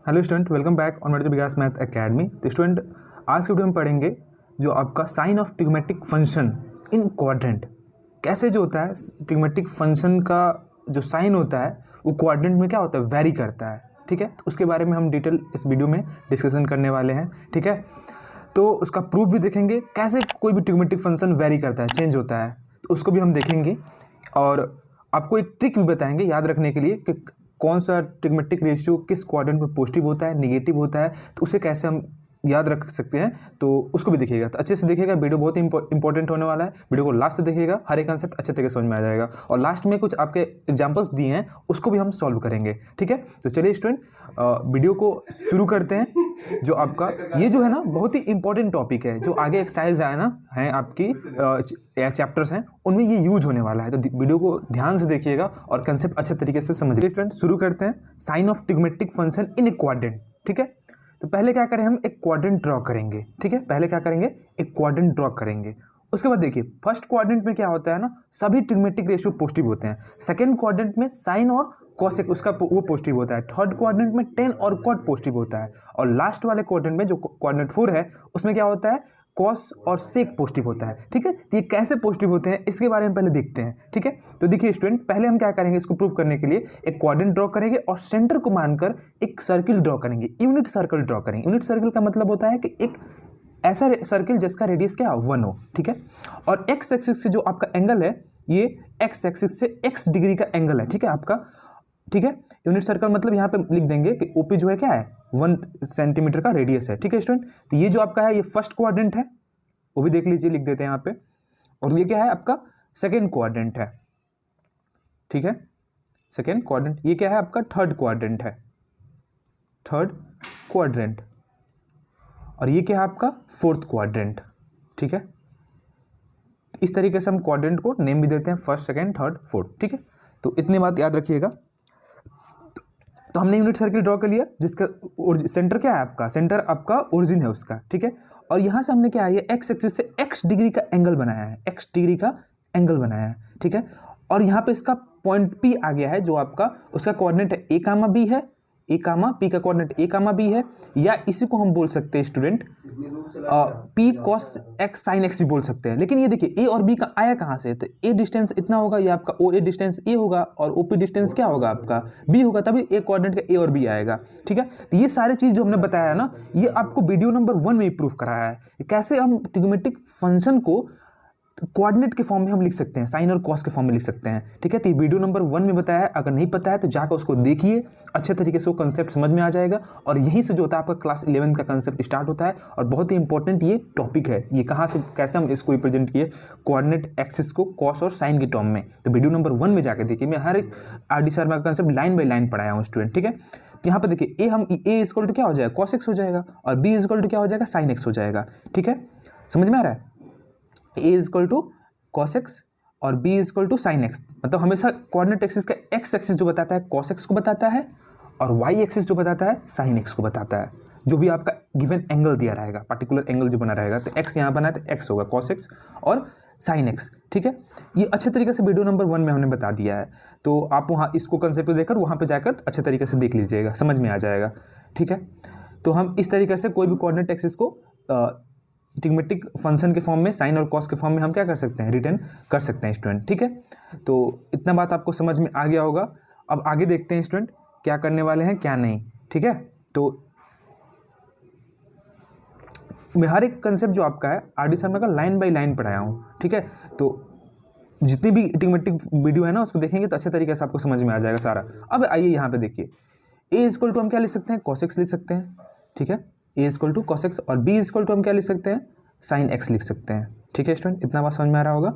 Hello student, welcome back on medical Vikas math academy. तो student, आज के वीडियो में पढ़ेंगे जो आपका sign of trigonometric function in quadrant. कैसे जो होता है ट्रिग्मेटिक फंक्शन का जो साइन होता है वो क्वाड्रेंट में क्या होता है, वेरी करता है। ठीक है, तो उसके बारे में हम डिटेल इस वीडियो में डिस्कशन करने वाले हैं। ठीक है, तो उसका प्रूफ भी देखेंगे, कैसे कोई भी ट्रिग्मेटिक फंक्शन वेरी करता है, चेंज होता है, तो उसको भी हम देखेंगे। और आपको एक ट्रिक भी बताएंगे याद रखने के लिए कि कौन सा ट्रिग्मेटिक रेशियो किस क्वाड्रेंट में पॉजिटिव होता है, नेगेटिव होता है, तो उसे कैसे हम याद रख सकते हैं, तो उसको भी देखिएगा। तो अच्छे से देखिएगा, वीडियो बहुत ही इंपॉर्टेंट होने वाला है। वीडियो को लास्ट तक देखिएगा, हर एक कंसेप्ट अच्छे तरीके से समझ में आ जाएगा। और लास्ट में कुछ आपके एग्जांपल्स दिए हैं, उसको भी हम सॉल्व करेंगे। ठीक है, तो चलिए स्टूडेंट वीडियो को शुरू करते हैं। जो आपका ये जो है ना बहुत ही इंपॉर्टेंट टॉपिक है, जो आगे एक्सरसाइज है ना, है आपकी चैप्टर्स हैं, उनमें ये यूज होने वाला है। तो वीडियो को ध्यान से देखिएगा और कंसेप्ट अच्छे तरीके से समझिए। स्टूडेंट शुरू करते हैं, sign of trigonometric function in a quadrant. ठीक है, तो पहले क्या करें, हम एक क्वाड्रेंट ड्रॉ करेंगे। ठीक है, पहले क्या करेंगे, एक क्वाड्रेंट ड्रॉ करेंगे। उसके बाद देखिए, फर्स्ट क्वाड्रेंट में क्या होता है ना, सभी ट्रिग्मेटिक रेशियो पॉजिटिव होते हैं। सेकंड क्वाड्रेंट में साइन और कॉसेक उसका वो पॉजिटिव होता है। थर्ड क्वाड्रेंट में टेन और क्वाड पॉजिटिव होता है। और लास्ट वाले क्वाड्रेंट में जो क्वाड्रेंट 4 है, उसमें क्या होता है, कॉस और सेक पॉजिटिव होता है। ठीक है, तो ये कैसे पॉजिटिव होते हैं इसके बारे में पहले देखते हैं। ठीक है, तो देखिए स्टूडेंट, पहले हम क्या करेंगे, इसको प्रूव करने के लिए एक क्वाड्रेंट ड्रॉ करेंगे और सेंटर को मानकर एक सर्किल ड्रॉ करेंगे, यूनिट सर्कल ड्रॉ करेंगे। यूनिट सर्कल का मतलब होता है कि एक ऐसा सर्किल जिसका रेडियस क्या 1 हो। ठीक है, और एक्स एक्सिस से जो आपका एंगल है, ये एक्स एक्सिस से x डिग्री का एंगल है। ठीक है आपका, ठीक है, यूनिट सर्कल मतलब यहाँ पे लिख देंगे कि ओपी जो है क्या है, 1 सेंटीमीटर का रेडियस है। ठीक है स्टूडेंट, तो ये जो आपका है ये फर्स्ट क्वाड्रेंट है, वो भी देख लीजिए, लिख देते हैं यहाँ पे। और ये क्या है आपका, सेकेंड क्वाड्रेंट है। ठीक है, सेकेंड क्वाड्रेंट। ये क्या है आपका, थर्ड क्वाड्रेंट है, थर्ड क्वाड्रेंट। और ये क्या है आपका, फोर्थ क्वाड्रेंट। ठीक है, इस तरीके से हम क्वाड्रेंट को नेम भी देते हैं, फर्स्ट सेकेंड थर्ड फोर्थ। ठीक है, तो इतनी बात याद रखिएगा। तो हमने यूनिट सर्किल ड्रॉ कर लिया जिसका सेंटर क्या है आपका, सेंटर आपका ओरिजिन है उसका। ठीक है, और यहाँ से हमने क्या है, ये एक्स एक्सिस से x डिग्री का एंगल बनाया है, x डिग्री का एंगल बनाया है। ठीक है, और यहाँ पे इसका पॉइंट P आ गया है, जो आपका उसका कोऑर्डिनेट है a कामा b है, a कामा p का कोऑर्डिनेट a कामा b है, या इसी को हम बोल सकते हैं student p cos x sin x भी बोल सकते हैं। लेकिन ये देखिए a और b का आया कहाँ से, तो a डिस्टेंस इतना होगा, ये आपका OA डिस्टेंस a होगा और OP डिस्टेंस क्या होगा आपका b होगा, तभी a कोऑर्डिनेट का a और b आएगा। ठीक है, तो ये सारे चीज़ जो हमने बताया ना, ये आपको वीडियो नंबर 1 में ही प्रूफ कराया है कैसे हम ट्रिग्मेटिक फंक्शन को कोऑर्डिनेट के फॉर्म में हम लिख सकते हैं, साइन और कॉस के फॉर्म में लिख सकते हैं। ठीक है, तो ये वीडियो नंबर 1 में बताया है, अगर नहीं पता है तो जाकर उसको देखिए, अच्छे तरीके से वो कंसेप्ट समझ में आ जाएगा। और यहीं से जो होता है आपका क्लास 11 का कंसेप्ट स्टार्ट होता है। और बहुत ही इंपॉर्टेंट ये टॉपिक है, ये कहाँ से कैसे हम इसको रिप्रेजेंट किए, कोऑर्डिनेट एक्सिस को कॉस और साइन के टर्म में। तो वीडियो नंबर 1 में जाकर देखिए, मैं हर एक RD शर्मा का कंसेप्ट लाइन बाई लाइन पढ़ाया हूँ स्टूडेंट। ठीक है, तो यहाँ पर देखिए a इक्वल टू क्या हो जाएगा, कॉस एक्स हो जाएगा, और b इक्वल टू क्या हो जाएगा, साइन एक्स हो जाएगा। ठीक है, समझ में आ रहा है, a equal to cos x और b equal to sine x. मतलब हमेशा कोऑर्डिनेट एक्सिस का x एक्सिस जो बताता है cos x को बताता है, और y एक्सिस जो बताता है साइन x को बताता है। जो भी आपका गिवन एंगल दिया रहेगा, पर्टिकुलर एंगल जो बना रहेगा, तो x यहाँ बना है तो x होगा cos x और साइन x। ठीक है, ये अच्छे तरीके से वीडियो नंबर 1 में हमने बता दिया है, तो आप वहाँ इसको कंसेप्ट देकर वहाँ पर जाकर अच्छे तरीके से देख लीजिएगा, समझ में आ जाएगा। ठीक है, तो हम इस तरीके से कोई भी कोऑर्डिनेट एक्सिस को ट्रिग्मेटिक फंक्शन के फॉर्म में, साइन और कॉस के फॉर्म में हम क्या कर सकते हैं, रिटर्न कर सकते हैं स्टूडेंट। ठीक है, तो इतना बात आपको समझ में आ गया होगा। अब आगे देखते हैं स्टूडेंट क्या करने वाले हैं क्या नहीं। ठीक है, तो मैं हर एक कंसेप्ट जो आपका है RD शर्मा का लाइन बाय लाइन पढ़ाया हूँ। ठीक है, तो जितनी भी ट्रिग्मेटिक वीडियो है ना उसको देखेंगे तो अच्छे तरीके से आपको समझ में आ जाएगा सारा। अब आइए यहाँ पे देखिए, a इक्वल टू हम क्या लिख सकते हैं, cos x लिख सकते हैं। ठीक है, a equal to cos x, और b इक्वल टू हम क्या लिख सकते हैं, साइन x लिख सकते हैं। ठीक है स्टूडेंट, इतना बात समझ में आ रहा होगा।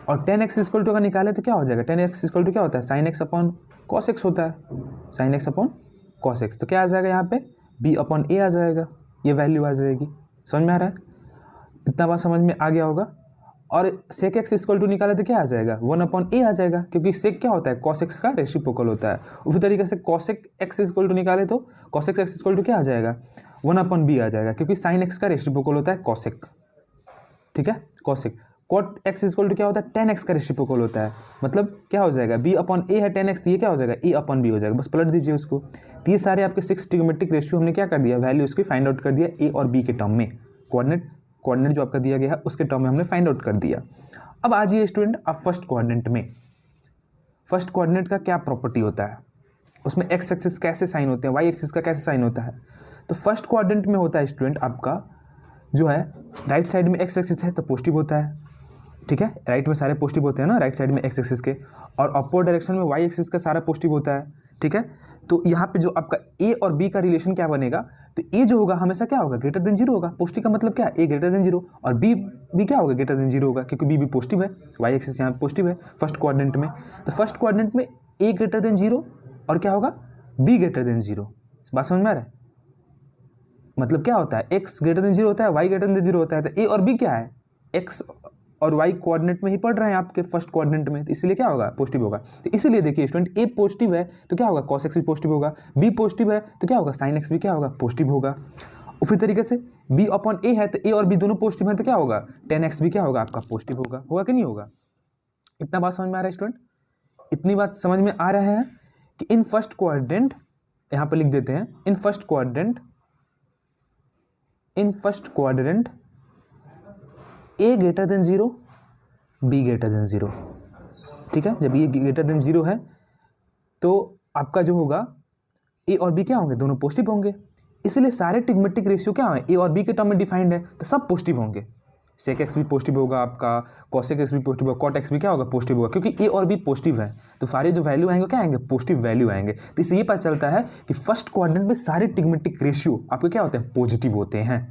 और 10x इक्वल टू का निकाले तो क्या हो जाएगा, 10x इक्वल टू क्या होता है, sine x upon cos x होता है, sine x upon cos x। तो क्या आ जाएगा यहाँ पे, b अपॉन a आ जाएगा, ये वैल्यू आ जाएगी। समझ में आ रहा है, इतना बात समझ में आ गया होगा। और सेक एक्स इक्वल टू निकाले तो क्या आ जाएगा, 1 अपॉन a आ जाएगा, क्योंकि सेक क्या होता है, cos x का रेसिप्रोकल होता है। उसी तरीके से cosec x इक्वल टू निकाले तो cosec x इक्वल टू क्या आ जाएगा, 1 अपॉन b आ जाएगा, क्योंकि sin x का रेसिप्रोकल होता है cosec। ठीक है, cosec cot x equal to क्या होता है 10x का रेसिप्रोकल होता है, मतलब क्या हो जाएगा b अपॉन ए है 10x, तो ये क्या हो जाएगा a अपॉन b हो जाएगा, बस पलट दीजिए उसको। तो ये सारे आपके 6 ट्रिग्नोमेट्रिक रेशियो हमने क्या कर दिया, वैल्यू उसकी फाइंड आउट कर दिया a और b के टर्म में, कोऑर्डिनेट जो आपका दिया गया है उसके टर्म में हमने फाइंड आउट कर दिया। अब आ जाइए स्टूडेंट आप फर्स्ट कोऑर्डिनेट में। फर्स्ट कोऑर्डिनेट का क्या प्रॉपर्टी होता है, उसमें एक्स एक्सिस कैसे साइन होते हैं, वाई एक्सिस का कैसे साइन होता है। तो फर्स्ट कोऑर्डिनेट में होता है स्टूडेंट आपका जो है राइट साइड में एक्स एक्सिस है तो पॉजिटिव होता है, ठीक है, राइट में सारे पॉजिटिव होते हैं ना राइट साइड में एक्स एक्सिस के, और अपोजिट डायरेक्शन में वाई एक्सिस का सारा पॉजिटिव होता है, ठीक है। तो यहाँ पे जो आपका ए और बी का रिलेशन क्या बनेगा, तो ए जो होगा हमेशा क्या होगा ग्रेटर देन जीरो होगा, पॉजिटिव का मतलब क्या है ए ग्रेटर देन जीरो, और बी भी क्या होगा ग्रेटर देन जीरो होगा क्योंकि बी भी पॉजिटिव है, वाई एक्सिस यहाँ पे पॉजिटिव है फर्स्ट कोऑर्डिनेट में। तो फर्स्ट कोऑर्डिनेट में ए ग्रेटर देन जीरो और क्या होगा बी ग्रेटर देन जीरो, बात समझ में आ रहा है, मतलब क्या होता है एक्स ग्रेटर देन जीरो होता है, वाई ग्रेटर देन जीरो होता है, तो ए और बी क्या है एक्स और वाई कोऑर्डिनेट में ही पढ़ रहे हैं आपके फर्स्ट कोऑर्डिनेट में, तो इसलिए क्या होगा पॉजिटिव होगा। तो इसीलिए देखिए स्टूडेंट ए पॉजिटिव है तो क्या होगा cos x भी पॉजिटिव होगा, बी पॉजिटिव है तो क्या होगा sin x भी क्या होगा पॉजिटिव होगा। उसी तरीके से b अपॉन ए है तो ए और बी दोनों पॉजिटिव है तो क्या होगा 10x भी क्या होगा आपका पॉजिटिव होगा कि नहीं होगा। इतना बात समझ में आ रहा है स्टूडेंट, इतनी बात समझ में आ रहा है कि इन फर्स्ट कोऑर्डिनेट यहाँ पर लिख देते हैं, in first coordinate A greater than zero b greater than zero, ठीक है। जब ये ग्रेटर देन जीरो है तो आपका जो होगा ए और बी क्या होंगे दोनों पॉजिटिव होंगे, इसलिए सारे ट्रिग्नोमेट्रिक रेशियो क्या है ए और बी के टर्म में डिफाइंड है तो सब पॉजिटिव होंगे। सेक एक्स भी पॉजिटिव होगा आपका, कॉसेक एक्स भी पॉजिटिव होगा, कॉट एक्स भी क्या होगा पॉजिटिव होगा, क्योंकि ए और बी पॉजिटिव है तो सारे जो वैल्यू आएंगे क्या आएंगे पॉजिटिव वैल्यू आएंगे। तो इससे ये पता चलता है कि फर्स्ट क्वाड्रेंट में सारे ट्रिग्नोमेट्रिक रेशियो आपके क्या होते हैं पॉजिटिव होते हैं।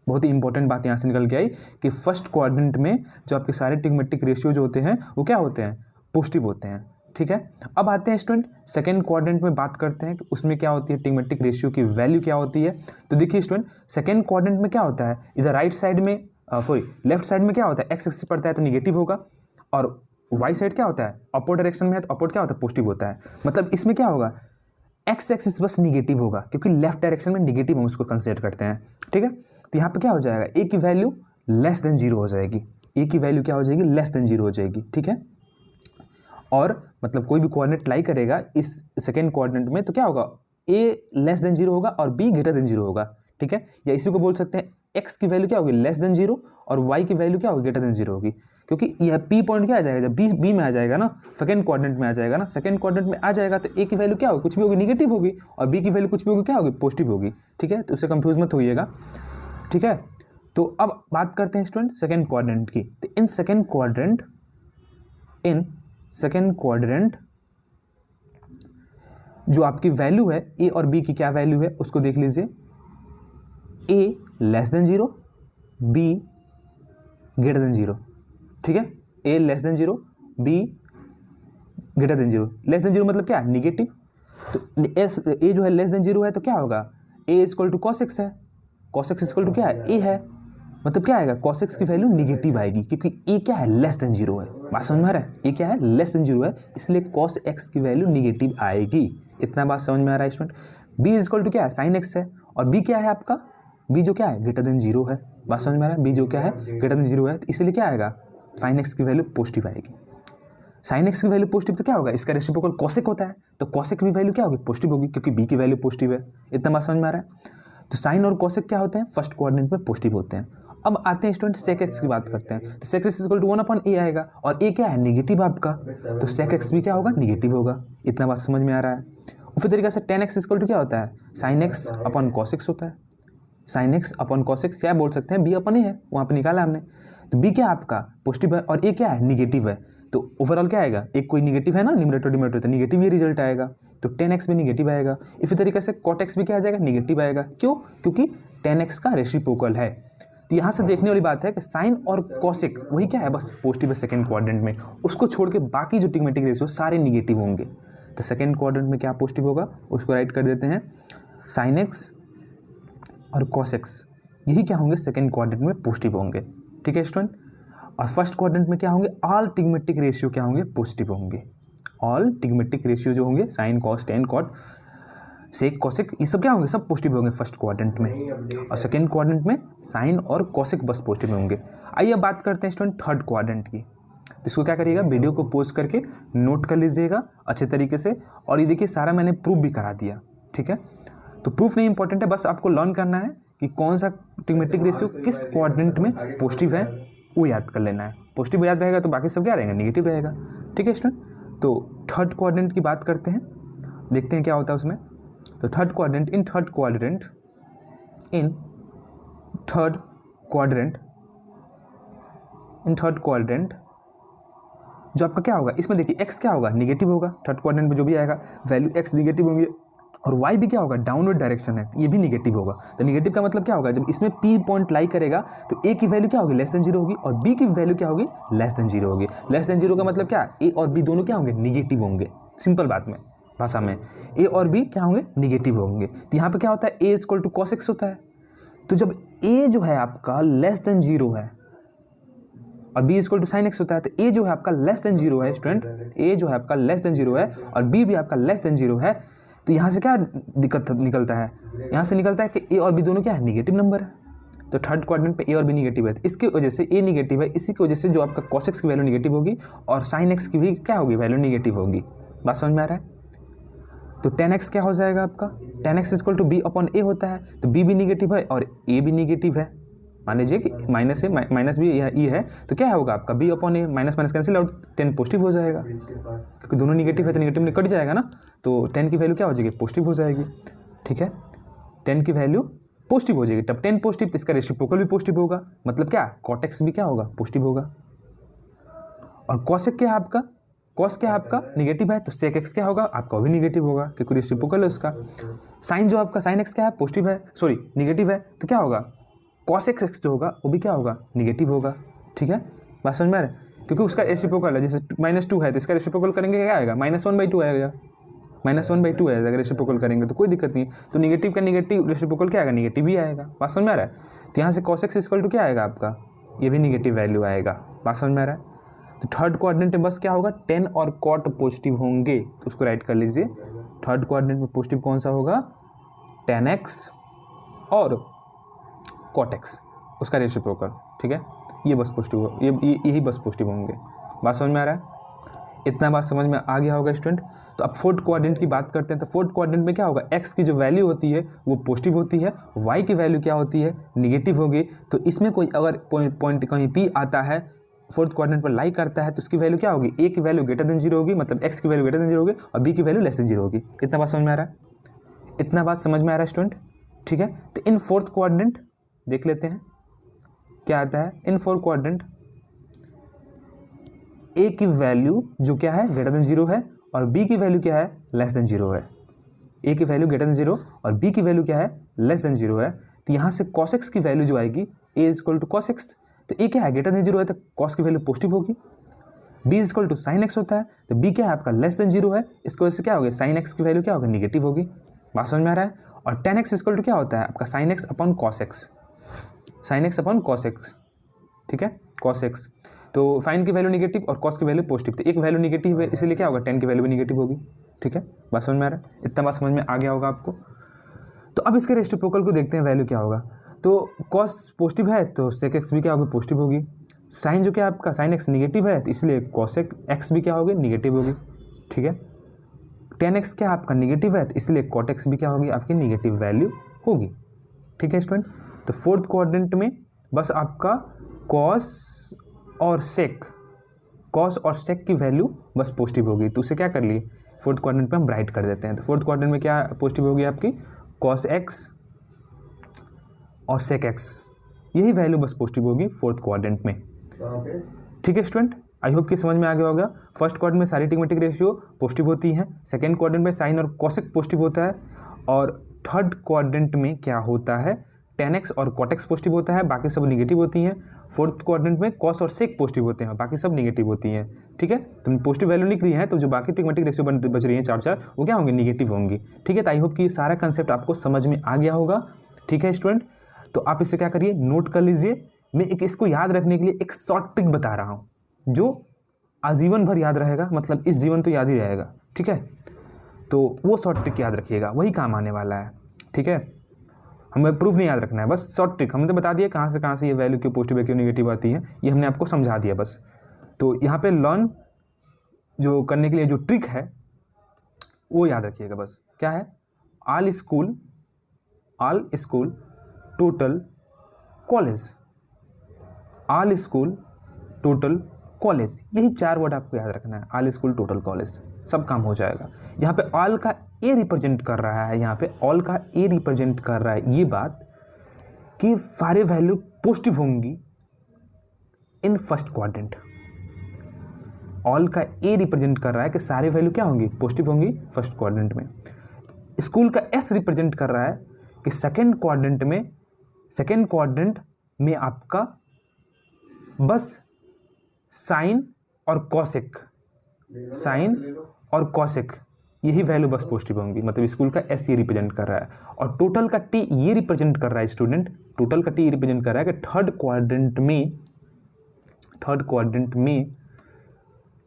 बहुत ही इंपॉर्टेंट बात यहाँ से निकल के आई कि फर्स्ट क्वाड्रेंट में जो आपके सारे ट्रिग्नोमेट्रिक रेशियो जो होते हैं वो क्या होते हैं पॉजिटिव होते हैं, ठीक है। अब आते हैं स्टूडेंट सेकंड क्वाड्रेंट में बात करते हैं कि उसमें क्या होती है ट्रिग्नोमेट्रिक रेशियो की वैल्यू क्या होती है। तो देखिए स्टूडेंट सेकंड क्वाड्रेंट में क्या होता है, इधर राइट साइड में लेफ्ट साइड में क्या होता है एक्स एक्सिस पड़ता है तो निगेटिव होगा, और वाई साइड क्या होता है अपोजिट डायरेक्शन में है तो अपोजिट क्या होता है पॉजिटिव होता है। मतलब इसमें क्या होगा एक्स एक्सिस बस निगेटिव होगा क्योंकि लेफ्ट डायरेक्शन में निगेटिव हम उसको कंसिडर करते हैं, ठीक है। तो यहाँ पे क्या हो जाएगा ए की वैल्यू लेस देन जीरो हो जाएगी, ए की वैल्यू क्या हो जाएगी लेस देन जीरो हो जाएगी, ठीक है। और मतलब कोई भी कोऑर्डिनेट लाई करेगा इस सेकेंड कोऑर्डिनेट में तो क्या होगा ए लेस देन जीरो होगा और बी ग्रेटर देन जीरो होगा, ठीक है। या इसी को बोल सकते हैं एक्स की वैल्यू क्या होगी लेस देन जीरो और वाई की वैल्यू क्या होगी ग्रेटर देन जीरो होगी, क्योंकि यह पी पॉइंट क्या आ जाएगा जब बी में आ जाएगा ना सेकंड कोऑर्डिनेट में आ जाएगा ना, सेकंड कोऑर्डिनेट में आ जाएगा तो ए की वैल्यू क्या होगी कुछ भी होगी निगेटिव होगी और बी की वैल्यू कुछ भी होगी क्या होगी पॉजिटिव होगी, ठीक है। तो उससे कंफ्यूज मत होइएगा, ठीक है। तो अब बात करते हैं स्टूडेंट सेकंड क्वाड्रेंट की। तो इन सेकंड क्वाड्रेंट जो आपकी वैल्यू है ए और बी की क्या वैल्यू है उसको देख लीजिए, a less than zero b greater than zero, ठीक है। A less than zero b greater than zero, less than zero मतलब क्या निगेटिव, तो एस ए जो है लेस देन जीरो है तो क्या होगा a is equal to cos x है, कॉस एक्स इक्वल टू क्या है ए है, मतलब क्या आएगा कॉस एक्स की वैल्यू निगेटिव आएगी क्योंकि ए क्या है लेस देन जीरो है, बात समझ में आ रहा है ए क्या है लेस देन जीरो है इसलिए कॉस एक्स की वैल्यू निगेटिव आएगी। इतना बात समझ में आ रहा है student. B is equal to क्या है साइन एक्स है और बी क्या है आपका बी जो क्या है ग्रेटर देन जीरो है, बात समझ में आ रहा है बी जो क्या है ग्रेटर देन जीरो है तो इसलिए क्या आएगा साइन एक्स की वैल्यू पॉजिटिव आएगी। साइन एक्स की वैल्यू पॉजिटिव तो क्या होगा इसका रेसिप्रोकल कॉसेक होता है तो कॉसेक की वैल्यू क्या होगी पॉजिटिव होगी क्योंकि बी की वैल्यू पॉजिटिव है। इतना बात समझ में आ रहा है। तो साइन और कॉसेक क्या होते हैं फर्स्ट कोऑर्डिनेट में पॉजिटिव होते हैं। अब आते हैं स्टूडेंट सेक एक्स की बात करते हैं तो सेक एक्स इक्वल टू 1/a आएगा और ए क्या है नेगेटिव आपका तो सेक एक्स भी क्या होगा निगेटिव होगा। इतना बात समझ में आ रहा है। उसी तरीके से tan x इक्वल टू क्या होता है sine x upon cos x होता है, sine x upon cos x क्या बोल सकते हैं बी अपन ही है वहाँ पर निकाला हमने, तो बी क्या आपका पॉजिटिव है और ए क्या है निगेटिव है तो ओवरऑल क्या आएगा एक कोई निगेटिव है ना न्यूमरेटर डिनोमिनेटर तो निगेटिव ही रिजल्ट आएगा तो tan x भी निगेटिव आएगा। इसी तरीके से cot x भी क्या आ जाएगा निगेटिव आएगा, क्यों क्योंकि tan x का रेसिप्रोकल है। तो यहाँ से देखने वाली बात है कि साइन और कॉसेक वही क्या है बस पॉजिटिव है सेकंड क्वाड्रेंट में, उसको छोड़ के बाकी जो ट्रिग्नोमेट्रिक रेशियो सारे निगेटिव होंगे। तो सेकंड क्वाड्रेंट में क्या पॉजिटिव होगा उसको राइट कर देते हैं साइन एक्स और कॉस एक्स यही क्या होंगे सेकंड क्वाड्रेंट में पॉजिटिव होंगे, ठीक है स्टूडेंट। और फर्स्ट क्वाड्रेंट में क्या होंगे ऑल ट्रिग्नोमेट्रिक रेशियो क्या होंगे पॉजिटिव होंगे, ऑल ट्रिग्नोमेट्रिक रेशियो जो होंगे sine cos tan cot sec cosec ये सब क्या होंगे, सब पॉजिटिव होंगे फर्स्ट क्वाड्रेंट में, और सेकेंड क्वाड्रेंट में साइन और कॉसेक बस पॉजिटिव होंगे। आइए अब बात करते हैं स्टूडेंट थर्ड क्वाड्रेंट की। तो इसको क्या करिएगा, वीडियो को पॉज करके नोट कर लीजिएगा अच्छे तरीके से। और ये देखिए सारा मैंने प्रूफ भी करा दिया, ठीक है। तो प्रूफ नहीं इंपॉर्टेंट है, बस आपको लर्न करना है कि कौन सा ट्रिग्मेटिक रेशियो किस क्वाड्रेंट में पॉजिटिव है वो याद कर लेना है। पॉजिटिव याद रहेगा तो बाकी सब क्या रहेगा, नेगेटिव रहेगा, ठीक है स्टूडेंट। तो थर्ड क्वाड्रेंट की बात करते हैं, देखते हैं क्या होता है उसमें। तो थर्ड क्वाड्रेंट इन थर्ड क्वाड्रेंट जो आपका क्या होगा, इसमें देखिए x क्या होगा, निगेटिव होगा। थर्ड क्वाड्रेंट में जो भी आएगा वैल्यू x निगेटिव होंगे, और y भी क्या होगा, डाउनवर्ड डायरेक्शन है, ये भी निगेटिव होगा। तो निगेटिव का मतलब क्या होगा, जब इसमें p पॉइंट लाई करेगा तो a की वैल्यू क्या होगी, लेस देन 0 होगी, और b की वैल्यू क्या होगी, लेस देन 0 होगी। लेस देन 0 का मतलब क्या, a और b दोनों क्या होंगे, निगेटिव होंगे। सिंपल बात में भाषा में a और b क्या होंगे, निगेटिव होंगे। तो यहाँ पे क्या होता है, a equal to cos x होता है। तो जब a जो है आपका लेस देन 0 है और b equal to sine x होता है, तो a जो है आपका लेस देन 0 है स्टूडेंट, a जो है आपका लेस देन 0 है और b भी आपका लेस देन 0 है। तो यहाँ से क्या दिक्कत निकलता है, यहाँ से निकलता है कि a और b दोनों क्या है, निगेटिव नंबर है। तो थर्ड क्वाड्रेंट पे a और b निगेटिव है, तो इसकी वजह से a निगेटिव है, इसी की वजह से जो आपका cos x की वैल्यू निगेटिव होगी और sin x की भी क्या होगी, वैल्यू निगेटिव होगी। बात समझ में आ रहा है। तो tan x क्या हो जाएगा आपका, tan x equal to b upon a होता है, तो b भी निगेटिव है और a भी निगेटिव है। मान लीजिए कि माइनस है, माइनस भी यह e है, तो क्या होगा आपका b upon a, minus minus cancel out, 10 positive हो जाएगा, क्योंकि दोनों निगेटिव है तो निगेटिव में कट जाएगा ना, तो 10 की वैल्यू क्या हो जाएगी, पॉजिटिव हो जाएगी, ठीक है। 10 की वैल्यू पॉजिटिव हो जाएगी, तब 10 पॉजिटिव तो इसका रेसिप्रोकल भी पॉजिटिव होगा, मतलब क्या, cot x भी क्या होगा, पॉजिटिव होगा। और cos क्या है आपका, cos क्या है आपका, निगेटिव है, तो sec x क्या होगा आपका, वो भी निगेटिव होगा क्योंकि रेसिप्रोकल है उसका। साइन जो आपका sin x क्या है, पॉजिटिव है, सॉरी निगेटिव है, तो क्या होगा, cos x जो होगा वो भी क्या होगा, निगेटिव होगा, ठीक है। बात समझ में आ रहा है, क्योंकि उसका रेसिप्रोकल है, जैसे -2 है तो इसका रेसिप्रोकल करेंगे क्या आएगा, -1/2 आएगा, -1/2 आएगा, अगर रेसिप्रोकल करेंगे तो कोई दिक्कत नहीं। तो निगेटिव का निगेटिव रेसिप्रोकल क्या आएगा, निगेटिव ही आएगा। बात समझ में आ रहा है। तो यहाँ से cos x इक्वल टू क्या आएगा आपका, ये भी निगेटिव वैल्यू आएगा। बात समझ में आ रहा है। तो थर्ड क्वाड्रेंट में बस क्या होगा, tan और cot पॉजिटिव होंगे, तो उसको राइट कर लीजिए। थर्ड क्वाड्रेंट में पॉजिटिव कौन सा होगा, tan x और cot x, उसका रेसिप्रोकल, ठीक है। ये बस पॉजिटिव हो, यही बस पॉजिटिव होंगे। बात समझ में आ रहा है, इतना बात समझ में आ गया होगा स्टूडेंट। तो अब फोर्थ क्वाड्रेंट की बात करते हैं। तो फोर्थ क्वाड्रेंट में क्या होगा, x की जो वैल्यू होती है वो पॉजिटिव होती है, y की वैल्यू क्या होती है, निगेटिव होगी। तो इसमें कोई अगर पॉइंट कहीं p आता है, फोर्थ क्वाड्रेंट पर लाई करता है, तो उसकी वैल्यू क्या होगी, a की वैल्यू ग्रेटर देन 0 होगी, मतलब x की वैल्यू ग्रेटर देन 0 होगी और b की वैल्यू लेस देन 0 होगी। इतना बात समझ में आ रहा है, इतना बात समझ में आ रहा है स्टूडेंट, ठीक है। तो इन फोर्थ क्वाड्रेंट देख लेते हैं क्या आता है। इन फोर्थ क्वाड्रेंट a की वैल्यू जो क्या है, ग्रेटर देन 0 है, और b की वैल्यू क्या है, लेस देन 0 है। a की वैल्यू ग्रेटर देन 0 और b की वैल्यू क्या है, लेस देन 0 है। तो यहाँ से cos x की वैल्यू जो आएगी, a equal to cos x, तो a क्या है, ग्रेटर देन 0 है, तो cos की वैल्यू पॉजिटिव होगी। b equal to sin x होता है, तो b क्या है आपका, लेस देन 0 है, इसकी वजह से क्या होगी, sin x की वैल्यू क्या होगी, निगेटिव होगी। बात समझ में आ रहा है। और tan x इक्वल टू क्या होता है आपका, sin x upon cos x, sin x upon cos x, ठीक है, cos x। तो साइन की वैल्यू निगेटिव और cos की वैल्यू पॉजिटिव, तो एक वैल्यू निगेटिव है, इसीलिए क्या होगा, tan की वैल्यू भी निगेटिव होगी, ठीक है। बात समझ में आ रहा है, इतना बात समझ में आ गया होगा आपको। तो अब इसके रेसिप्रोकल को देखते हैं, वैल्यू क्या होगा। तो cos पॉजिटिव है तो sec x भी क्या होगी, पॉजिटिव होगी। साइन जो क्या आपका sin x निगेटिव है, तो इसलिए cos x भी क्या होगी, निगेटिव होगी, ठीक है। tan x क्या आपका निगेटिव है, तो इसलिए cot x भी क्या होगी, आपकी निगेटिव वैल्यू होगी, ठीक है स्टूडेंट। तो फोर्थ क्वाड्रेंट में बस आपका cos और sec की वैल्यू बस पॉजिटिव होगी, तो उसे क्या कर लिए, फोर्थ क्वाड्रेंट पे हम राइट कर देते हैं। तो फोर्थ क्वाड्रेंट में क्या पॉजिटिव होगी आपकी, cos x और sec x, यही वैल्यू बस पॉजिटिव होगी फोर्थ क्वाड्रेंट में, ठीक है स्टूडेंट। आई होप कि समझ में आ गया होगा। फर्स्ट क्वाड्रेंट में सारी ट्रिग्मेटिक रेशियो पॉजिटिव होती हैं, सेकेंड क्वाड्रेंट में साइन और cosec पॉजिटिव होता है, और थर्ड क्वाड्रेंट में क्या होता है, tan x और cot x पॉजिटिव होता है, बाकी सब निगेटिव होती हैं। फोर्थ क्वाड्रेंट में cos और sec पॉजिटिव होते हैं, बाकी सब निगेटिव होती हैं, ठीक है। तो पॉजिटिव वैल्यू लिख दी है, तो जो बाकी ट्रिग्मेटिक रेशियो बच रही हैं 4 वो क्या होंगे, निगेटिव होंगी, ठीक है। तो आई होप कि ये सारा कंसेप्ट आपको समझ में आ गया होगा, ठीक है स्टूडेंट। तो आप इससे क्या करिए, नोट कर लीजिए। मैं इसको याद रखने के लिए एक शॉर्ट ट्रिक बता रहा हूँ जो आजीवन भर याद रहेगा, मतलब इस जीवन तो याद ही रहेगा, ठीक है। तो वो शॉर्ट ट्रिक याद रखिएगा, वही काम आने वाला है। ठीक है, हमें प्रूफ नहीं याद रखना है, बस शॉर्ट ट्रिक हमने तो बता दिया कहाँ से ये वैल्यू क्यों पॉजिटिव है क्यों नेगेटिव आती है, ये हमने आपको समझा दिया बस। तो यहाँ पे लर्न जो करने के लिए जो ट्रिक है वो याद रखिएगा बस। क्या है? All school total college, all school total college, यही 4 वर्ड आपको याद रखना है। ऑल स्कूल टोटल कॉलेज, सब काम हो जाएगा। यहाँ पे ऑल का ए रिप्रेजेंट कर रहा है, यहाँ पे ऑल का ए रिप्रेजेंट कर रहा है ये बात कि सारे वैल्यू पॉजिटिव होंगी इन फर्स्ट क्वाड्रेंट। ऑल का ए रिप्रेजेंट कर रहा है कि सारे वैल्यू क्या होंगी? पॉजिटिव होंगी फर्स्ट क्वाड्रेंट में। स्कूल का एस रिप्रेजेंट कर रहा है कि सेकेंड क्वाड्रेंट में आपका बस साइन और कॉसेक यही वैल्यू बस पॉजिटिव होंगी, मतलब स्कूल का एस ये रिप्रेजेंट कर रहा है। और टोटल का टी ये रिप्रेजेंट कर रहा है स्टूडेंट, टोटल का टी ये रिप्रेजेंट कर रहा है कि थर्ड क्वाड्रेंट में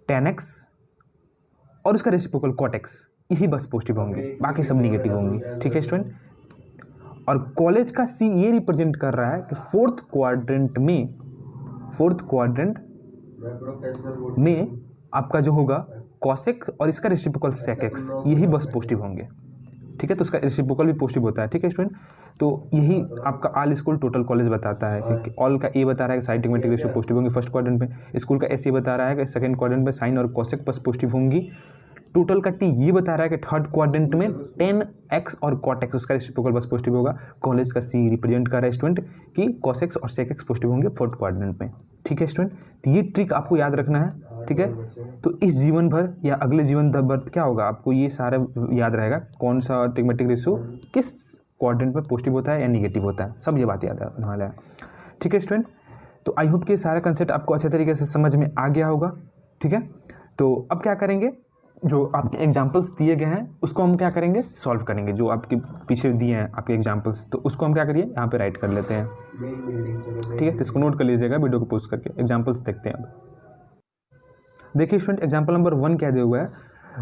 10x और उसका रेसिप्रोकल cot x यही बस पॉजिटिव होंगे, बाकी सब निगेटिव होंगी। ठीक है स्टूडेंट। और कॉलेज का सी ये रिप्रेजेंट कर रहा है कि फोर्थ क्वाड्रेंट में आपका जो होगा कॉसेक और इसका रेसिप्रोकल सेक एक्स यही बस पॉजिटिव होंगे। ठीक है, तो उसका रेसिप्रोकल भी पॉजिटिव होता है। ठीक है स्टूडेंट, तो यही आपका ऑल स्कूल टोटल कॉलेज बताता है कि ऑल का ए बता रहा है कि साइन टिग्मेटिक रेशियो पॉजिटिव होंगी फर्स्ट क्वाड्रेंट में, स्कूल का एस ये बता रहा है कि सेकंड क्वाड्रेंट में साइन और कॉसेक बस पॉजिटिव होंगी, टोटल का टी ये बता रहा है कि थर्ड क्वाड्रेंट में 10x और cot x उसका रेसिप्रोकल बस पॉजिटिव होगा, कॉलेज का सी रिप्रेजेंट कर रहा है स्टूडेंट कि cos x और sec x पॉजिटिव होंगे फोर्थ क्वाड्रेंट में। ठीक है स्टूडेंट, तो ये ट्रिक आपको याद रखना है। ठीक है, तो इस जीवन भर या अगले जीवन भर क्या होगा, आपको ये सारा याद रहेगा कौन सा ट्रिग्मेटिक रेशियो किस क्वाड्रेंट में पॉजिटिव होता है या निगेटिव होता है, सब ये बात याद रहने वाला है। ठीक है स्टूडेंट, तो आई होप कि सारा कंसेप्ट आपको अच्छे तरीके से समझ में आ गया होगा। ठीक है, तो अब क्या करेंगे, जो आपके एग्जाम्पल्स दिए गए हैं उसको हम क्या करेंगे, सॉल्व करेंगे। जो आपके पीछे दिए हैं आपके एग्जाम्पल्स, तो उसको हम क्या करिए यहाँ पे राइट कर लेते हैं। ठीक है, तो इसको नोट कर लीजिएगा वीडियो को पोस्ट करके। एग्जाम्पल्स देखते हैं अब। देखिए स्टूडेंट, एग्जाम्पल नंबर 1 क्या दिया हुआ है,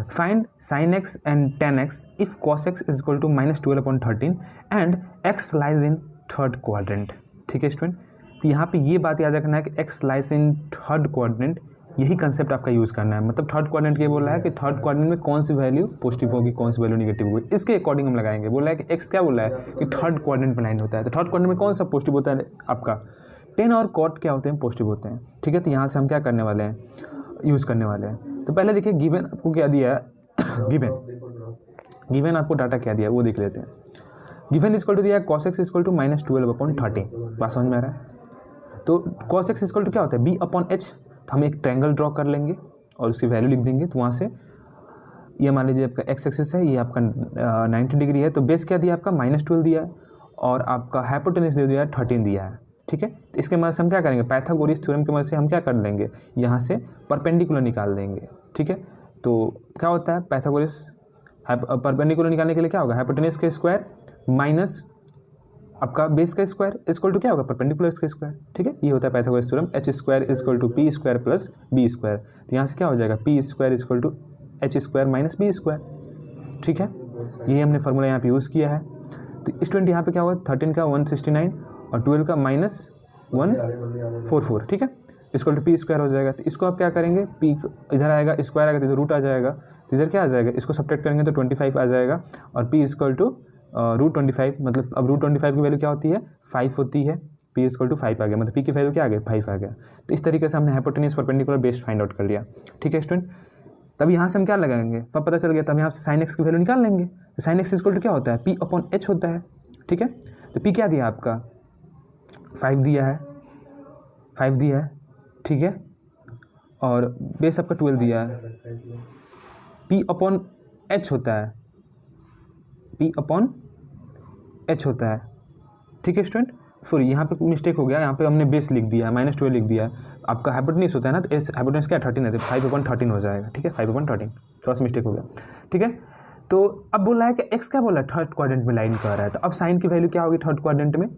find sin x and tan x if cos x is equal to -12/13 and x lies in third quadrant. ठीक है स्टूडेंट, तो यहाँ पे ये बात याद रखना है कि x lies in third quadrant, यही कंसेप्ट आपका यूज़ करना है। मतलब थर्ड क्वाड्रेंट ये बोल रहा है कि थर्ड क्वाड्रेंट में कौन सी वैल्यू पॉजिटिव होगी कौन सी वैल्यू नेगेटिव होगी, इसके अकॉर्डिंग हम लगाएंगे। बोल रहा है कि x क्या बोल रहा है कि थर्ड क्वाड्रेंट में लाइन होता है, तो थर्ड क्वाड्रेंट में कौन सा पॉजिटिव होता है आपका 10 और cot क्या होते हैं पॉजिटिव होते हैं। ठीक है, तो यहाँ से हम क्या करने वाले हैं, यूज़ करने वाले हैं। तो पहले देखिए गिवन आपको क्या दिया है, गिवन आपको डाटा क्या दिया है वो देख लेते हैं। गिवन इक्वल टू दिया है cos x इक्वल टू -12/13, बात समझ में आ रहा है। तो cos x इक्वल टू क्या होता है b/h, तो हम एक ट्रायंगल ड्रॉ कर लेंगे और उसकी वैल्यू लिख देंगे। तो वहाँ से ये मान लीजिए आपका x एक्सिस है, ये आपका 90 डिग्री है, तो बेस क्या दिया आपका -12 दिया है और आपका हाइपोटेनस दे दिया है 13 दिया है। ठीक है, तो इसके मदद से हम क्या करेंगे, पाइथागोरस थ्योरम की मदद से हम क्या कर लेंगे, यहाँ से परपेंडिकुलर निकाल देंगे। ठीक है, तो क्या होता है पाइथागोरस परपेंडिकुलर निकालने के लिए क्या होगा, हाइपोटेनस का स्क्वायर माइनस आपका बेस का स्क्वायर इक्वल टू क्या होगा, परपेंडिकुलर का स्क्वायर। ठीक है, ये होता है Pythagoras theorem, h square equal to p square plus b square. तो यहाँ से क्या हो जाएगा, p square equal to h square minus b square. ठीक है, ये हमने फार्मूला यहाँ पे यूज़ किया है। तो स्टूडेंट यहाँ पे क्या होगा, 13 का 169 और 12 का -144। ठीक है, इक्वल टू p स्क्वायर हो जाएगा। तो इसको आप क्या करेंगे, p इधर आएगा, स्क्वायर आएगा तो रूट आ जाएगा, तो इधर क्या आ जाएगा, इसको सब्ट्रैक्ट करेंगे तो 25 आ जाएगा और p इक्वल टू √25, मतलब अब √25 की वैल्यू क्या होती है 5 होती है, p इक्वल टू 5 आ गया, मतलब p की वैल्यू क्या आ गया 5 आ गया। तो इस तरीके से हमने hypotenuse perpendicular base find out कर लिया। ठीक है स्टूडेंट, तब यहाँ से हम क्या लगाएंगे, सब पता चल गया, तब यहाँ से sin x की वैल्यू निकाल लेंगे। तो sin x इक्वल टू क्या होता है p/h होता है। ठीक है, तो p क्या दिया आपका 5 दिया है, 5 दिया है। ठीक है, और बेस आपका 12 दिया है, p/h होता है, p/h होता है। ठीक है स्टूडेंट, सॉरी यहाँ पे मिस्टेक हो गया, यहाँ पे हमने बेस लिख दिया है, -12 लिख दिया है। आपका हाइपोटेनस होता है ना, तो इस हाइपोटेनस क्या 13 है, तो 5/13 हो जाएगा। ठीक है, 5/13, थोड़ा सा मिस्टेक हो गया। ठीक है, तो अब बोल रहा है कि x क्या बोल रहा है थर्ड क्वाड्रेंट में लाइन कर रहा है, तो अब साइन की वैल्यू क्या होगी थर्ड क्वाड्रेंट में,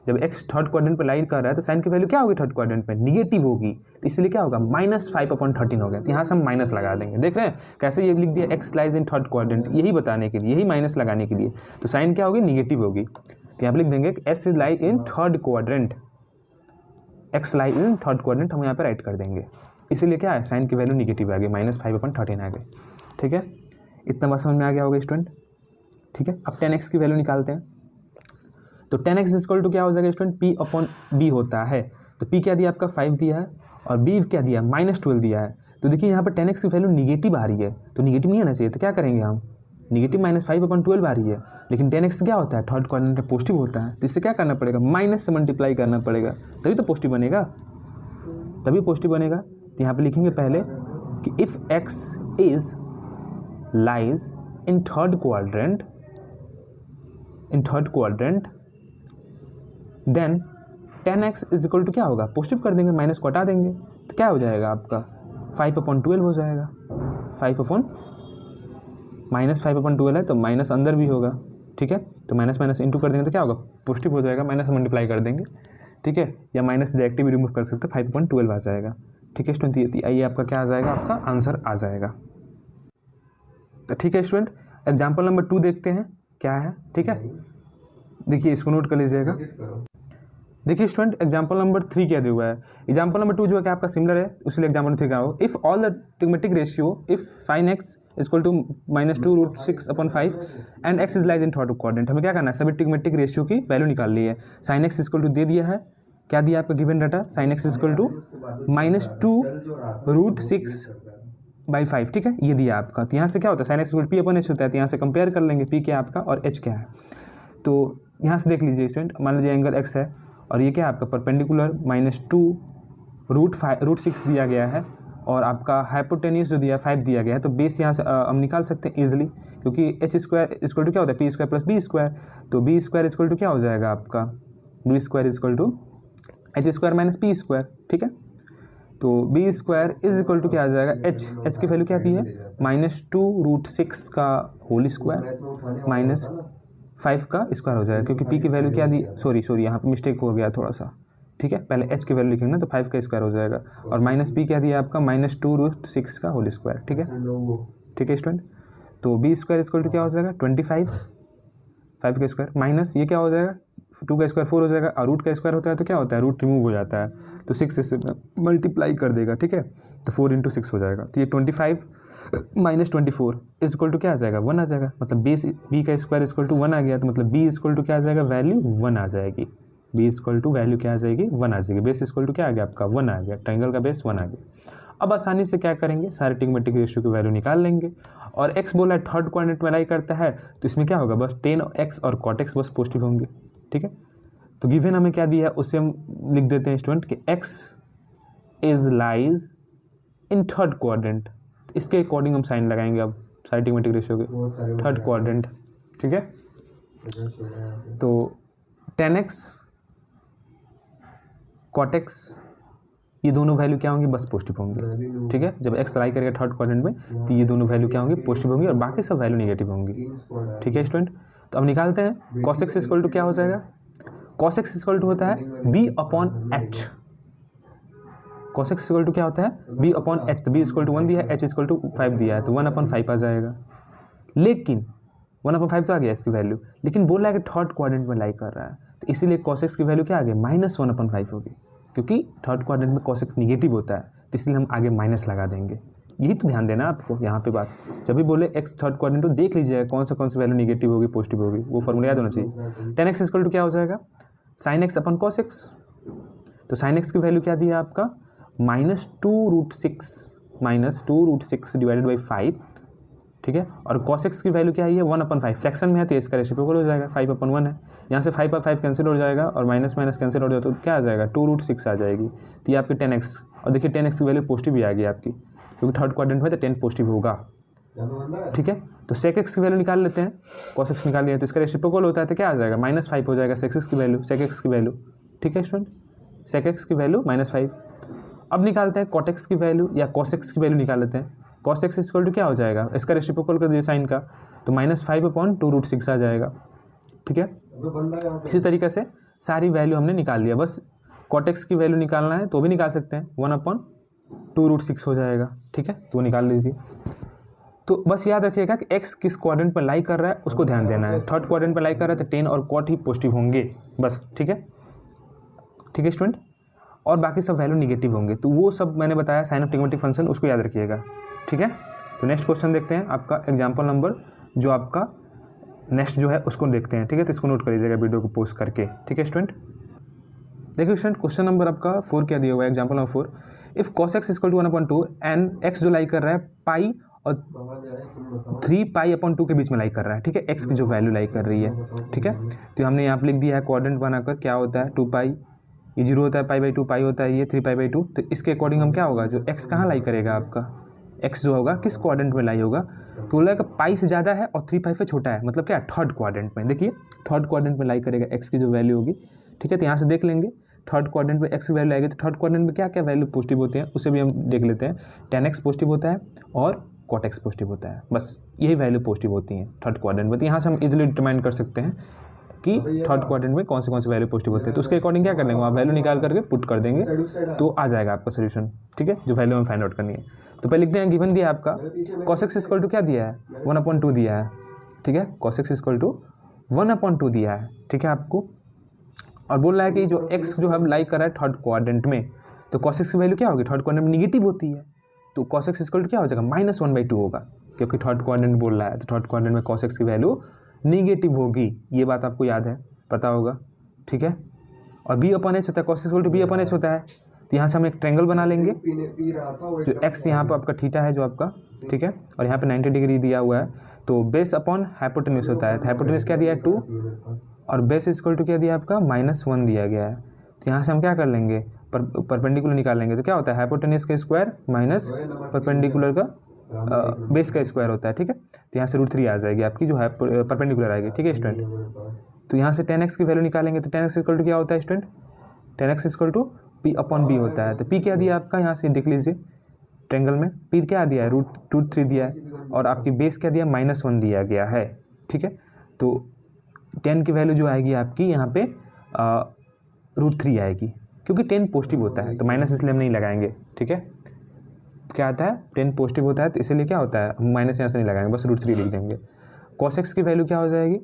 जब एक्स थर्ड क्वाड्रेंट पे लाई कर रहा है तो साइन की वैल्यू क्या होगी थर्ड क्वाड्रेंट पे, निगेटिव होगी। तो इसलिए क्या होगा, -5/13 हो गया। तो यहाँ से हम माइनस लगा देंगे। देख रहे हैं कैसे ये लिख दिया, x lies in third quadrant, यही बताने के लिए, यही माइनस लगाने के लिए। तो साइन क्या होगी, निगेटिव होगी। तो यहाँ पे लिख देंगे x is lies in third quadrant, x lies in third quadrant हम यहाँ पर राइट कर देंगे। इसीलिए क्या है, साइन की वैल्यू निगेटिव आ गई, -5/13 आ गई। ठीक है, इतना बात समझ में आ गया होगा स्टूडेंट। ठीक है, अब 10x की वैल्यू निकालते हैं। तो 10x इक्वल टू क्या हो जाएगा स्टूडेंट, P/B होता है। तो P क्या दिया आपका 5 दिया है, और B क्या दिया -12 दिया है। तो देखिए यहाँ पर 10x की वैल्यू निगेटिव आ रही है, तो निगेटिव नहीं आना चाहिए। तो क्या करेंगे हम, निगेटिव -5/12 आ रही है, लेकिन 10x क्या होता है, थर्ड क्वाड्रेंट में पॉजिटिव होता है। तो इससे क्या करना पड़ेगा, माइनस से मल्टीप्लाई करना पड़ेगा, तभी तो पॉजिटिव बनेगा, तभी पॉजिटिव बनेगा। तो यहाँ पे लिखेंगे पहले कि if x is lies in third quadrant then 10x is equal to क्या होगा, पॉजिटिव कर देंगे, माइनस को हटा देंगे। तो क्या हो जाएगा आपका 5/12 हो जाएगा। -5/12 है तो माइनस अंदर भी होगा। ठीक है, तो माइनस माइनस इंटू कर देंगे तो क्या होगा, पॉजिटिव हो जाएगा, माइनस मल्टीप्लाई कर देंगे। ठीक है, या माइनस डायरेक्टली भी रिमूव कर सकते हैं, 5/12 आ जाएगा। ठीक है स्टूडेंट, ये आपका क्या आ जाएगा, आपका आंसर आ जाएगा। तो ठीक है स्टूडेंट, एग्जाम्पल नंबर 2 देखते हैं क्या है। ठीक है, देखिए इसको नोट कर लीजिएगा। देखिए स्टूडेंट, एग्जाम्पल नंबर 3 क्या दिया हुआ है। एग्जाम्पल नंबर 2 जो है कि आपका सिमिलर है, इसलिए एग्जाम्पल नंबर 3 का हो। If all the trigonometric ratio, if sin x equal to -2√6/5 and x is lies in third quadrant. हमें क्या करना है, सभी ट्रिग्मेटिक रेशियो की वैल्यू निकाल ली है। sin x इक्वल टू दे दिया है, क्या दिया आपका given data, sin x equal to -2√6/5। ठीक है, ये दिया आपका। तो यहाँ से क्या होता है, sin x इक्वल P/H होता है। तो यहाँ से कंपेयर कर लेंगे, P क्या आपका और H क्या है। तो यहाँ से देख लीजिए स्टूडेंट, मान लीजिए एंगल x है और ये क्या है आपका परपेंडिकुलर -2√6 दिया गया है, और आपका हाइपोटेन्यूस जो दिया है 5 दिया गया है। तो बेस यहाँ से हम निकाल सकते हैं ईजिली, क्योंकि h² इक्वल टू क्या होता है, P² + B²। तो B² इक्वल टू क्या हो जाएगा आपका, B² equal to H² - P²। ठीक है, तो B² इज इक्वल टू क्या आ जाएगा, h की वैल्यू क्या दी है, -2√6 का होल स्क्वायर -5 का स्क्वायर हो जाएगा, क्योंकि P की वैल्यू क्या दी, सॉरी यहाँ पे मिस्टेक हो गया थोड़ा सा। ठीक है, पहले h की वैल्यू लिखेंगे ना, तो 5 का स्क्वायर हो जाएगा, और -P क्या दिया आपका, -2√6 का होल स्क्वायर। ठीक है, ठीक है स्टूडेंट, तो B² इक्वल टू क्या हो जाएगा 25, 5 का स्क्वायर माइनस ये क्या हो जाएगा, 2 का स्क्वायर 4 हो जाएगा, और रूट का स्क्वायर होता है तो क्या होता है, रूट रिमूव हो जाता है, तो 6 से मल्टीप्लाई कर देगा। ठीक है, तो 4 × 6 हो जाएगा। तो ये 25 - 24 इज इक्वल टू क्या आ जाएगा, 1 आ जाएगा। मतलब B का स्क्वायर इक्वल टू 1 आ गया, तो मतलब B इक्वल टू क्या आ जाएगा, वैल्यू 1 आ जाएगी। B इक्वल टू वैल्यू क्या आ जाएगी, 1 आ जाएगी। बेस इक्वल टू क्या आ गया आपका, 1 आ गया, ट्रायंगल का बेस 1 आ गया। अब आसानी से क्या करेंगे, सारे ट्रिग्मेटिक रेशियो की वैल्यू निकाल लेंगे। और x बोला है थर्ड क्वाड्रेंट में लाई करता है, तो इसमें क्या होगा, बस tan x और cot x बस पॉजिटिव होंगे। ठीक है, तो गिवन हमें क्या दिया है उससे हम लिख देते हैं स्टूडेंट कि x is lies in third quadrant. इसके अकॉर्डिंग हम साइन लगाएंगे अब सारे ट्रिग्मेटिक रेशियो के, थर्ड क्वाड्रेंट। ठीक है, तो tan x cot x ये दोनों वैल्यू क्या होंगी, बस पॉजिटिव होंगी। ठीक है, जब x लाई करेगा थर्ड क्वाड्रेंट में तो ये दोनों वैल्यू क्या होंगी, पॉजिटिव होंगी, और बाकी सब वैल्यू नेगेटिव होंगी। ठीक है स्टूडेंट, तो अब निकालते हैं cos x इक्वल टू क्या हो जाएगा, cos x इक्वल टू होता है B/H। cos x equal to क्या होता है, B/H। तो B इक्वल टू 1 दिया है, H इक्वल टू 5 दिया है, तो 1/5 आ जाएगा। लेकिन 1/5 तो आ गया इसकी वैल्यू, लेकिन बोल रहा है कि थर्ड क्वाड्रेंट में लाई कर रहा है, तो इसीलिए cos x की वैल्यू क्या आ गई, -1/5 होगी, क्योंकि थर्ड क्वाड्रेंट में cos x निगेटिव होता है, तो इसलिए हम आगे माइनस लगा देंगे। यही तो ध्यान देना आपको यहाँ पे बात, जब भी बोले x थर्ड क्वाड्रेंट तो देख लीजिएगा कौन सा वैल्यू निगेटिव होगी पॉजिटिव होगी, वो फॉर्मूला याद होना चाहिए। tan x इक्वल टू क्या हो जाएगा, sin x/cos x। तो sin x की वैल्यू क्या दी है आपका, -2√6 डिवाइडेड बाई 5। ठीक है, और cos x की वैल्यू क्या है, 1/5 फ्रैक्शन में है, तो इसका रेसिप्रोकल हो जाएगा, 5/1 है। यहाँ से 5/5 कैंसिल हो जाएगा, और माइनस माइनस कैंसिल हो जाएगा, तो क्या आ जाएगा 2√6 आ जाएगी। तो ये आपकी 10x, और देखिए 10x की वैल्यू पॉजिटिव भी आ गई आपकी, क्योंकि थर्ड क्वाड्रेंट में तो 10 पॉजिटिव होगा। ठीक है, तो sec x की वैल्यू निकाल लेते हैं, cos x निकाल लिया तो इसका रेसिप्रोकल होता है, तो क्या आ जाएगा -5 हो जाएगा sec x की वैल्यू। ठीक है स्टूडेंट, sec x की वैल्यू -5। अब निकालते हैं cot x की वैल्यू या cos x की वैल्यू निकाल लेते हैं। cos x इक्वल टू क्या हो जाएगा, इसका रेसिप्रोकल कर दिए साइन का, तो -5/2√6 आ जाएगा। ठीक है, इसी तरीके से सारी वैल्यू हमने निकाल दिया, बस cot x की वैल्यू निकालना है तो भी निकाल सकते हैं, 1/2√6 हो जाएगा, ठीक है, तो वो निकाल लीजिए। तो बस याद रखिएगा कि x किस क्वाड्रेंट पर लाई कर रहा है उसको ध्यान देना है। थर्ड क्वाड्रेंट पर लाई कर रहा है तो tan और cot ही पॉजिटिव होंगे बस, ठीक है स्टूडेंट, और बाकी सब वैल्यू निगेटिव होंगे। तो वो सब मैंने बताया साइन ऑफ ट्रिग्नोमेट्रिक फंक्शन, उसको याद रखिएगा, ठीक है। तो नेक्स्ट क्वेश्चन देखते हैं, आपका एग्जाम्पल नंबर जो आपका नेक्स्ट जो है उसको देखते हैं, ठीक है। तो इसको नोट कर लीजिएगा वीडियो को पोस्ट करके, ठीक है स्टूडेंट। देखिए स्टूडेंट, क्वेश्चन नंबर आपका 4 क्या दिया हुआ है, example number 4, if cos x = 1/2 and x जो लाई कर रहा है पाई और 3π/2 के बीच में लाई कर रहा है, ठीक है, x की जो वैल्यू लाई कर रही है, ठीक है। तो हमने यहाँ पर लिख दिया है क्वाड्रेंट बनाकर, क्या होता है 2π, ये 0 होता है, π/2, पाई होता है ये 3π/2। तो इसके अकॉर्डिंग हम क्या होगा, जो x कहाँ लाई करेगा आपका, x जो होगा किस क्वाड्रेंट में लाई होगा, बोला का पाई से ज़्यादा है और 3π से छोटा है, मतलब क्या, थर्ड क्वाड्रेंट में। देखिए थर्ड क्वाड्रेंट में लाई करेगा x की जो वैल्यू होगी, ठीक है। तो यहाँ से देख लेंगे थर्ड क्वाड्रेंट में x की वैल्यू आएगी, तो थर्ड क्वाड्रेंट में क्या क्या वैल्यू पॉजिटिव होते हैं उसे भी हम देख लेते हैं। tan x पॉजिटिव होता है और cot x पॉजिटिव होता है, बस यही वैल्यू पॉजिटिव होती हैं थर्ड क्वाड्रेंट में। तो यहाँ से हम इजीली डिटरमाइन कर सकते हैं कि थर्ड क्वाड्रेंट में कौन से वैल्यू पॉजिटिव होते हैं। तो उसके अकॉर्डिंग क्या कर लेंगे, वहाँ वैल्यू निकाल करके पुट कर देंगे तो आ जाएगा आपका सोल्यूशन, ठीक है, जो वैल्यू हमें फाइंड आउट करनी है। तो पहले लिखते हैं, गिवन दिया है आपका cos x = क्या दिया है, 1/2 दिया है, ठीक है, cos x = 1/2 दिया है, ठीक है आपको, और बोल रहा है कि जो x जो हम लाई कर रहा है थर्ड क्वाड्रेंट में, तो cos x की वैल्यू क्या होगी, थर्ड क्वाड्रेंट में निगेटिव होती है, तो cos x = क्या हो जाएगा, -1/2 होगा, क्योंकि थर्ड क्वाड्रेंट बोल रहा है, तो थर्ड क्वाड्रेंट में cos x की वैल्यू निगेटिव होगी, ये बात आपको याद है, पता होगा, ठीक है। और b/h होता है, cos x = b/h होता है, तो यहाँ से हम एक ट्रायंगल बना लेंगे, जो x यहाँ पर आपका थीटा है जो आपका, ठीक है, और यहाँ पे 90 डिग्री दिया हुआ है, तो बेस अपॉन हाइपोटेन्यूज होता है, तो हाइपोटेन्यूज क्या दिया है 2, और बेस = क्या दिया आपका -1 दिया गया है। तो यहाँ से हम क्या कर लेंगे, परपेंडिकुलर निकाल लेंगे, तो क्या होता है हाइपोटेन्यूज का स्क्वायर माइनस परपेंडिकुलर का बेस का स्क्वायर होता है, ठीक है। तो यहाँ से √3 आ जाएगी आपकी, जो है परपेंडिकुलर आएगी, ठीक है स्टूडेंट। तो यहाँ से tan x की वैल्यू निकालेंगे, तो tan x = क्या होता है स्टूडेंट, tan x = p/b होता है। तो p क्या दिया आपका, यहाँ से देख लीजिए ट्रायंगल में p क्या दिया है, √3 दिया है, और आपकी बेस क्या दिया, -1 दिया गया है, ठीक है। तो tan की वैल्यू जो आएगी आपकी यहाँ पे √3 आएगी, क्योंकि tan पॉजिटिव होता है तो माइनस इसलिए हम नहीं लगाएंगे, ठीक है। क्या आता है, tan पॉजिटिव होता है तो इसीलिए क्या होता है, हम माइनस यहाँ से नहीं लगाएंगे, बस √3 लिख देंगे। cos x की वैल्यू क्या हो जाएगी,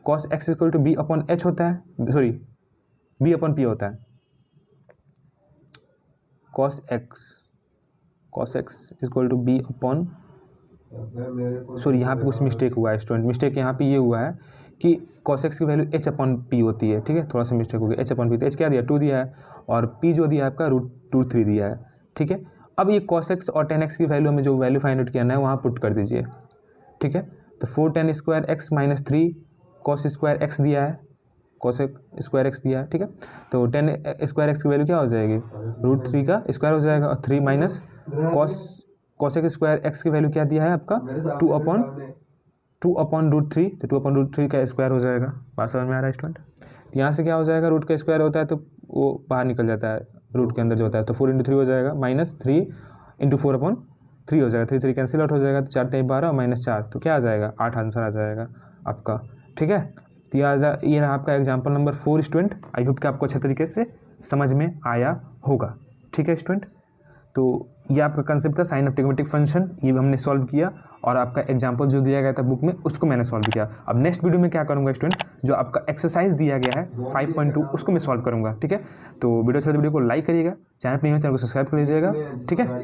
cos x = b/h होता है, सॉरी b/p होता है, cos x = b/, सॉरी यहाँ पे कुछ मिस्टेक हुआ है स्टूडेंट, मिस्टेक यहाँ पे ये हुआ है कि cos x की वैल्यू h/p होती है, ठीक है, थोड़ा सा मिस्टेक हो गया, h/p, तो h क्या दिया 2 दिया है, और p जो दिया है आपका √3 दिया है, ठीक है। अब ये cos x और tan x की वैल्यू हमें जो वैल्यू फाइंड आउट करना है वहाँ पुट कर दीजिए, ठीक है। तो 4tan² x - 3 cos² x दिया है, cos² x दिया है, ठीक है। तो tan² x की वैल्यू क्या हो जाएगी, √3 का स्क्वायर हो जाएगा, और 3 माइनस cos² x की वैल्यू क्या दिया है आपका 2/√3, तो 2/√3 का स्क्वायर हो जाएगा। बात समझ में आ रहा है स्टूडेंट। तो यहाँ से क्या हो जाएगा, रूट का स्क्वायर होता है तो वो बाहर निकल जाता है, रूट के अंदर जो होता है, तो 4 × 3 हो जाएगा, -3 × 4/3 हो जाएगा, 3 3 कैंसिल आउट हो जाएगा, तो 4 3 12 -4, तो क्या आ जाएगा 8 आंसर आ जाएगा आपका, ठीक है। तो ये रहा आपका example number 4 student. I hope कि आपको अच्छे तरीके से समझ में आया होगा, ठीक है स्टूडेंट। तो ये आपका कंसेप्ट था साइन ऑफ ट्रिग्नोमेट्रिक फंक्शन, ये हमने सॉल्व किया, और आपका एग्जांपल जो दिया गया था बुक में उसको मैंने सॉल्व किया। अब नेक्स्ट वीडियो में क्या करूंगा स्टूडेंट, जो आपका एक्सरसाइज दिया गया है 5.2 उसको मैं सॉल्व करूंगा, ठीक है। तो वीडियो अच्छा तो वीडियो को लाइक करिएगा, चैनल पर नहीं हो चैनल को सब्सक्राइब कर लीजिएगा, ठीक है।